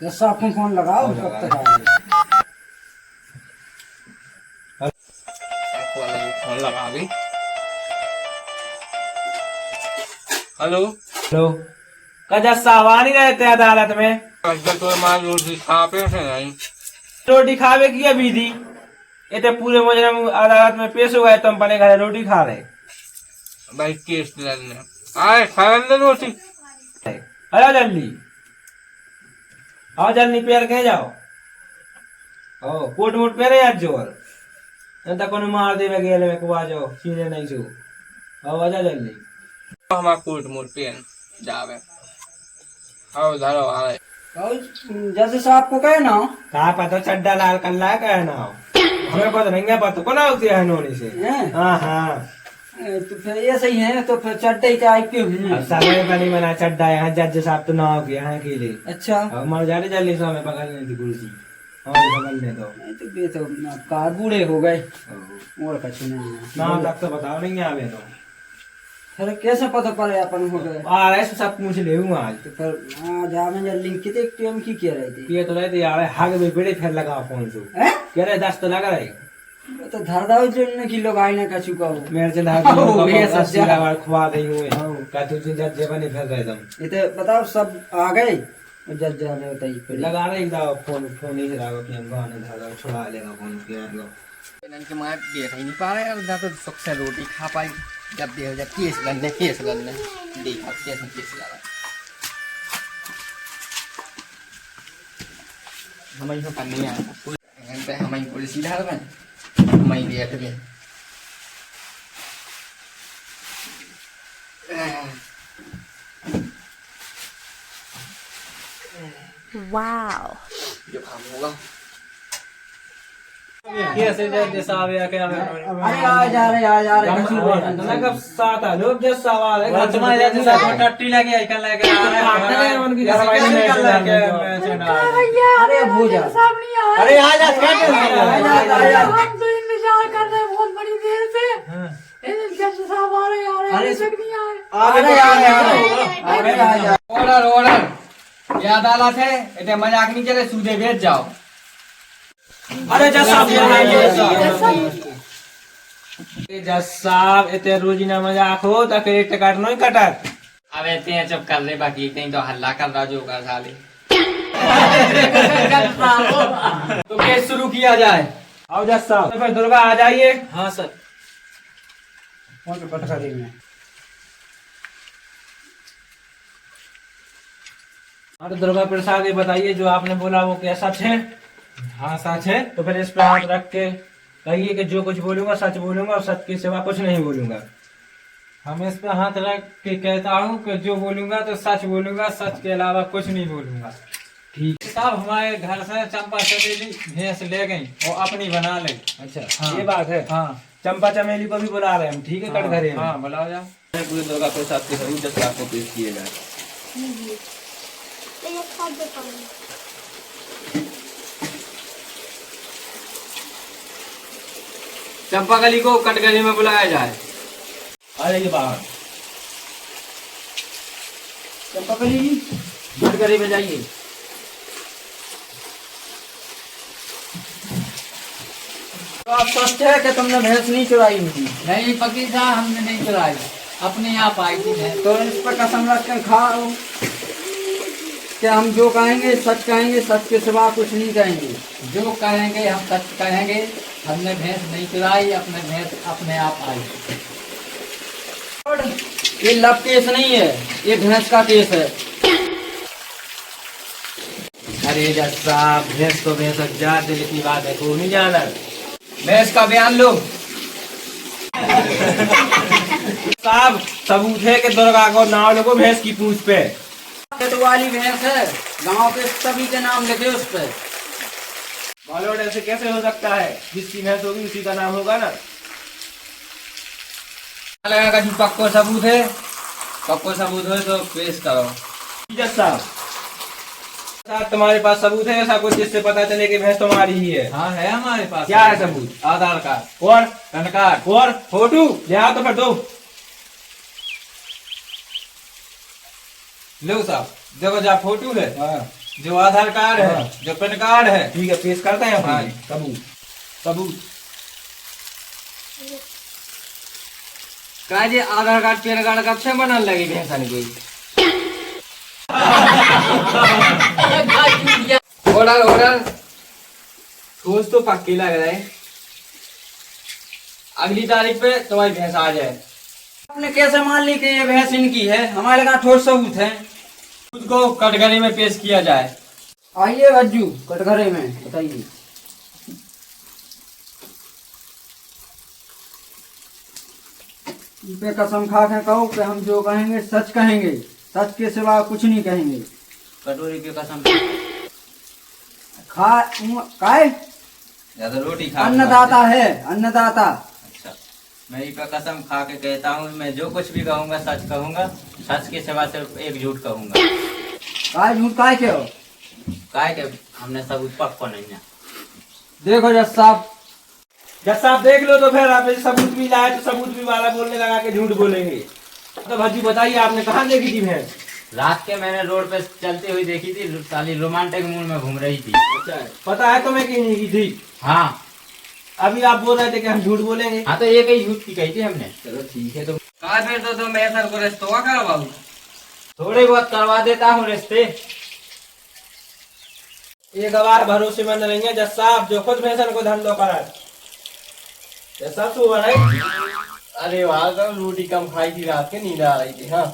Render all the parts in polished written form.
जैसा आपको फोन लगाओ कब तक आएगा। फोन लगा अभी। हेलो हेलो, कजा साहब नहीं रहते अदालत में? तो मार रोटी खा पे से नहीं रोटी खावे की अभी थी, ये तो पूरे मुजरिम अदालत में पेश हो गए, तुम अपने घर रोटी खा रहे। भाई केस लड़ने आए खा ले रोटी। अरे जल्दी आओ, जल्दी पैर कह जाओ। ओ कोट मोट पेरे आज जोर नहीं को मार दे गेले में कुआ जाओ सीने नहीं छू। आओ आजा जल्दी। हमारा कोट मोट पेन जावे आओ धरो आ रहे। जज साहब को कहे ना कहा पता चड्डा लाल कल्ला कहना हो, हमें पता नहीं है, पता को ना होती है नोनी से। हाँ हाँ तो फिर ये सही है, तो फिर चड्डे का क्यों? समय बनी बना चड्डा यहाँ जज साहब तो ना हो गया यहाँ के लिए। अच्छा मर जा रहे जल्दी से, हमें पकड़ने थी कुर्सी पकड़ने दो। नहीं तो ये तो कार बूढ़े हो गए और कुछ नहीं है। नाम तक तो बताओ नहीं आवे तो फिर कैसे पता पड़े अपन हो गए? आ रहे सब पूछ ले आज। तो फिर जा मैं जल्दी कितने टाइम की कह रहे थे? ये तो रहते यार हग भी बड़े फिर लगा फोन से कह रहे 10 तो लगा रहे। वो तो धर दाओ जो की लोग आए ना कछु का मेरे से धार खुआ गई हुए का तुझे जज बने फिर रहे तुम। ये तो बताओ सब आ गए जज जा रहे होता ही लगा रहे एकदम फोन फोन ही रहा कि हम गाने धागा छुड़ा लेगा फोन के लो। इनके मार देख ही नहीं पा रहे यार, ना तो सुख से रोटी खा पाई। जब देखो जब केस लड़ने देखा कैसे केस लड़ा हमें तो करने नहीं आया पे हमें पुलिस धार में हमें देख गए। Wow. जो काम होगा कैसे जज साहब या क्या अरे आ जा रहे कछु ना कब साथ आ लोग जज सवाल है तुम्हारे जज साहब टट्टी लगे आइकन लगे आ रहे उनकी अरे हो जा अरे आ जा हम तो इंतजार कर रहे हैं बहुत बड़ी देर से। जज साहब आ रहे अरे तक नहीं आए। ऑर्डर ये अदालत है, इतने मजाक नहीं चले, सूदे भेज जाओ। अरे जज साहब इतने रोजीना मजाक हो तो क्रेडिट कार्ड नहीं कटत। अबे ते चुप कर ले, बाकी कहीं तो हल्ला कर रहा जो कर साले। तो केस शुरू किया जाए। आओ जज साहब। तो फिर दुर्गा आ जाइए। हाँ सर। फोन पे पता करेंगे। हाँ तो दुर्गा प्रसाद ये बताइए जो आपने बोला वो क्या सच है? हाँ सच है। तो फिर इस पे हाथ रख के कहिए कि जो कुछ बोलूंगा सच बोलूंगा और सच के सिवा कुछ नहीं बोलूंगा। हम इस पे हाथ रख के कहता हूँ कि जो बोलूंगा तो सच बोलूंगा, सच के अलावा कुछ नहीं बोलूंगा। ठीक साहब हमारे घर से चंपा चमेली भैंस ले गई और अपनी बना ले। अच्छा हाँ। ये बात है। हाँ चंपा चमेली को भी बुला रहे हैं हम, ठीक है कटघरे में। हाँ बुलाओ जाओ। पूरे दुर्गा प्रसाद के सबूत जज साहब को पेश किए जाए। चंपा गली को कटगली में बुलाया जाए। आ जाइए बाहर। चंपाकली जी कटघरे में जाइए। तो आप सोचते हैं कि तुमने भैंस नहीं चुराई उनकी? नहीं पकी था, हमने नहीं चुराई, अपने आप आई थी भैंस। तो इस पर कसम रख कर खाओ कि हम जो कहेंगे सच के सिवा कुछ नहीं कहेंगे। जो कहेंगे हम सच कहेंगे, हमने भैंस नहीं चुराई, अपने भैंस अपने आप आई। ये लव केस नहीं है, ये भैंस का केस है। अरे जज साहब भैंस तो भैंस जा दिल की बात है, को नहीं जाना। भैंस का बयान लो। साहब सबूत है कि दुर्गा को नाव लगो भैंस की पूंछ पे। तो वाली भैंस है, गांव के सभी के नाम लिखे उस पे। बॉलीवुड ऐसे कैसे हो सकता है? जिसकी भैंस होगी उसी का नाम होगा ना। लगा का पक्को सबूत है, पक्को सबूत हो तो पेश करो। जज साहब तुम्हारे पास सबूत है ऐसा कुछ जिससे पता चले कि भैंस तुम्हारी ही है? हाँ है हमारे पास। क्या है सबूत? आधार कार्ड और पैन कार्ड और फोटो ले आओ तो फिर दो। लो साहब देखो जा फोटो है। हाँ। जो आधार कार्ड है, जो पैन कार्ड है, ठीक है, पेश करते हैं भाई। सबूत सबूत का जे आधार कार्ड पैन कार्ड कब से बनल लगी भैंसन की? ऑर्डर ठोस तो पक्की लग रहा है। अगली तारीख पे तुम्हारी भैंस आ जाए। आपने कैसे मान ली कि ये भैंस इनकी है? हमारे लगा ठोस सबूत है। खुद को कटघरे में पेश किया जाए। आइए रज्जू कटघरे में बताइए। इस पे कसम खा के कहो कि हम जो कहेंगे सच कहेंगे, सच के सिवा कुछ नहीं कहेंगे। कटोरी पे कसम खा काय ज्यादा रोटी खा अन्नदाता है, अन्नदाता। अच्छा, मैं इस पे कसम खा के कहता हूँ, मैं जो कुछ भी कहूँगा सच कहूँगा, सच के सिवा सिर्फ एक झूठ कहूँगा। काय झूठ काय के हो? काय के हमने सबूत पक्का नहीं है। देखो जज साहब, जब साहब देख लो तो फिर आप सबूत भी लाए तो सबूत भी वाला बोलने लगा के झूठ बोलेंगे। तो भज्जी बताइए आपने कहाँ देखी थी भैंस? रात के मैंने रोड पे चलती हुई देखी थी, साली रोमांटिक मूड में घूम रही थी। अच्छा, पता है तुम्हें कि नहीं की थी? हाँ अभी आप बोल रहे थे कि हम झूठ बोलेंगे। हाँ, तो एक ही झूठ की कही थी हमने। चलो ठीक है, तो कहा फिर तो तुम ऐसा को रिश्ता करवाओ। थोड़े बहुत करवा देता हूँ रिश्ते। ये गवाह भरोसेमंद नहीं है जज साहब, जो खुद भैंसन को धंधो करा। जज साहब सुबह नहीं? अरे वहाँ तो रोटी कम खाई थी, रात के नींद आ रही थी। हाँ,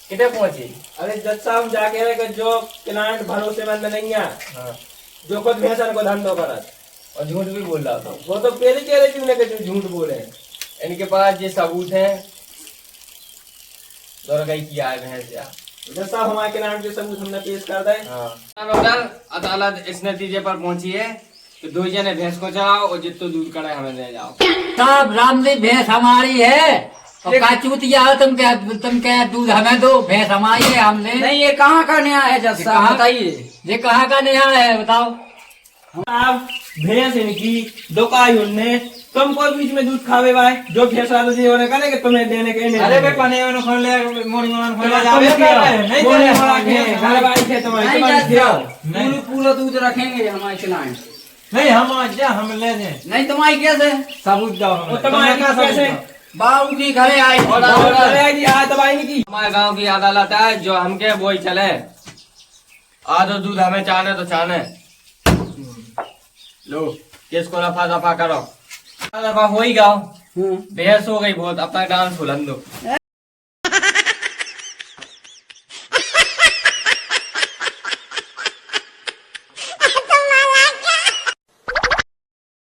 कितने पहुंची? अरे जज साहब हम जाके रहे कि जो क्लाइंट भरोसेमंद नहीं है, हाँ, जो खुद भैंसन को धंधो करा। और झूठ भी बोल रहा था। वो तो पहले कह रहे थे उन्हें कि जो झूठ बोले हैं। इनके पास ये सबूत है, दुर्गई किया है भैंस या। जज साहब हमारे क्लाइंट के सबूत हमने पेश कर दिए। हाँ, अदालत इस नतीजे पर पहुंची है कि दो जने भैंस को चढ़ाओ और जितना दूध कड़े हमें ले जाओ। साहब रामदेव भैंस हमारी है और काचूतिया हो, तुम क्या दूध हमें दो, भैंस हमारी है, हमने नहीं ये कहाँ का न्याय है जज साहब बताइए। ये कहाँ का न्याय है बताओ? आप भैंस इनकी दुकाई उनने, तुम कोई बीच में दूध खावे भाई, जो भैंस वाले जी होने करे कि तुम्हें देने के नहीं। अरे बे पने उन्हें खोल ले मोरी मोहन खोल ले जावे जावे नहीं बोले दे हमारा के घर वाली थे तुम्हारी नहीं तुम्हारी जज दिया। साहब, पूरा पूरा दूध रखेंगे हमारे क्लाइंट। नहीं हम आज जा हम ले दे नहीं तुम्हारी कैसे? सबूत जाओ वो तुम्हारे क्या कैसे? बाबू की घरे आई थी। हमारे गांव की अदालत है, जो हमके वही चले। आधो दूध हमें चाहने तो चाहने। लो केस को रफा दफा करो। दफा हो ही गाँव, बहस हो गई बहुत, अपना डांस बुलंद दो।